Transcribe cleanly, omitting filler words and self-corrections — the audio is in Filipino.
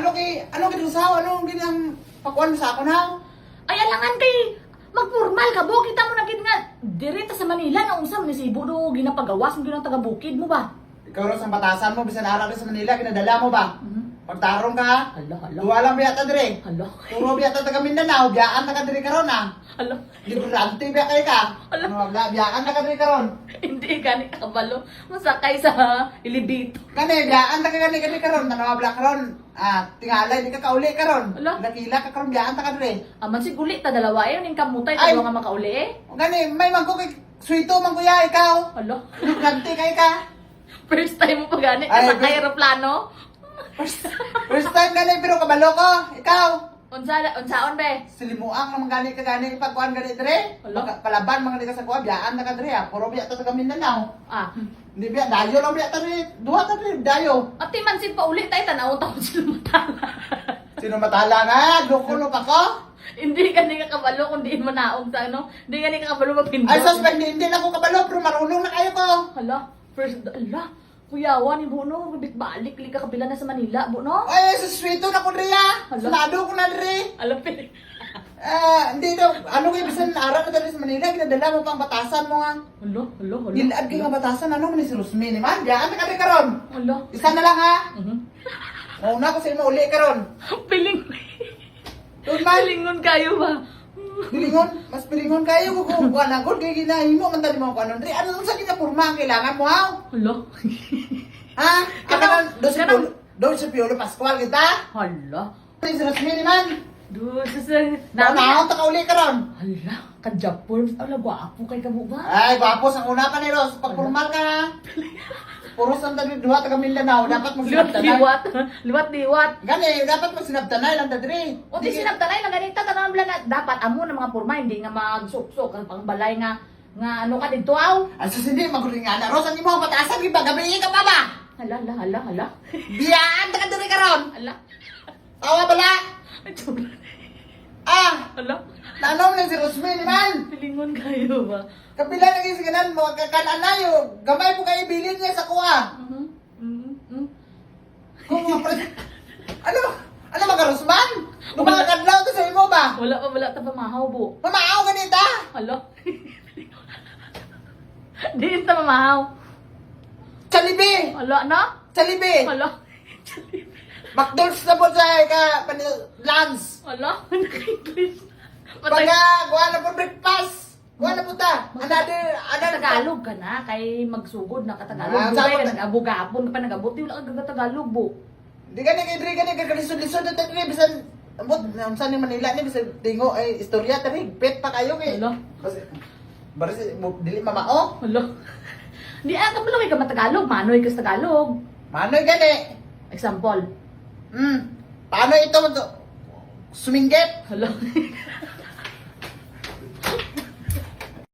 Ano kay Rusaw? Ano ginang pakuan mo sa ako na? Ay, alangan kay magformal ka bo. Kita mo na gid nga. Direta sa Manila na usam ni Cebu do ginapagawas mo ginang taga bukid mo ba? Ikaw rin sa batasan mo, bisan araw sa Manila, kinadala mo ba? Pagtarong ka, Hala. duwa lang biyata dire. Hala. Puro biyata taga Mindanao, biyaan na ka dire karon ah. Hala. Librante biya kay ka. Ala. Biyaan na ka dire karon. Hindi gani kabalo. Masakay sa ilibito. Kani, biyaan na ka gani karon, nanawabla karon. Tingalay, di ka kauli karon. Ala. Nakila ka karon, biyaan ta ka dire. Aman si gulit ta dalawa ayon ning kamutay Ay. ta nga makauli eh. Gani, may mangko kay Suito man kuya ikaw. Hala. Librante kay ka. First time mo pa gani Ay, sa aeroplano. First time gani, pero kabalo ko. Ikaw. Unsaon be? Silimuang naman gani ka gani pagkuan gani dire. Ala. Palaban mga ka sa kuha, biyaan na ka dire. Puro biya ta taga Mindanao. Ah. Hindi biya, dayo lang biya ta dire. Duha ta dire, dayo. Ati man sin pa uli tay tanaw ta sila matala. Sino matala nga? Dukulo pa ko? Hindi ka ni kabalo kung di mo naog sa ano. Hindi ka ni kabalo mapindot. Ay, suspect, hindi na ako kabalo, pero marunong na kayo ko. Hala. First ala. Kuyawa ni Buno, balik li ka kabila na sa Manila, Buno. Ay, sa Suito na ko dire. Ala. Sunado ko na dire. Alam pili. Hindi daw, ano kayo, bisan araw na dali sa Manila, ginadala mo pang batasan mo nga. Hala. Dilad kayo nga batasan, ano man si Rosmi ni man, biyaan na ka rin karon. Hala. Isa na lang ha. Mhm. Mauna ko sa imo uli karon. Piling. Doon man, Pilingon kayo ba? pilingon, mas pilingon kayo ko kung kuha na kay ginahimo man dali mo ko ano. Dre, ano sa kinapurma ang kailangan mo ha? Hala. Ha? Kanang- kanang- Doon sa Piolo Pascual kita. Hala. Si Rosmi ni man. Doon sa Naunahon ta ka uli karon. Hala. Ka-Japon. Ala, gwapo kay kamo ba? Ay, gwapos ang una pa ni Ros. Pag formal ka na. Puro sa dali duha taga Mindanao, dapat mo sinabtanay. Liwat. Liwat. Gani, dapat mo sinabtanay lang dadri. O di sinabtanay na ganito tanang na dapat amo na mga porma hindi nga magsuk-suk ang pangbalay nga ano ka dito aw. Asa hindi maguling nga na Ros, ang imo patasan giba gabi ka pa ba? Hala. Biyaan ta ka diri karon. Hala. Tawa bala. Ah, Hala. nanom na si Rosmi ni man. Pilingon kayo ba? Kapila lagi sa ganan mo kakalanayo. Gamay po kayo bilin niya sa kuha. Kung mga ano mga Rosman? Lumakadlaw to sa imo ba? Wala ta pamahaw bo. Mamaaw ganita. Hala. Di ta mamahaw. Salibi. Hala na? Salibi. Hala. McDonald's na po sa lunch. Hala. Naka-English. Matay. Pagka, kuha na po breakfast. Kuha na po ta. Another. Tagalog ka na kay magsugod na katagalog. Ah, Bugay sabot ka na. nag-abog-abog ka pa nag-abot. Di wala ka Tagalog bo. Di ka kay ka kagalisod-lisod na tayo. Bisan, ambot, saan yung Manila ni, bisan tingo, ay, istorya tayo. Bet pa kayo kay. Hala. Basi, dili mamao. Hala. Di ata mo lang ka matagalog. Manoy ka sa Tagalog. Manoy gani. Example. Paano ito? Suminggit. Hala.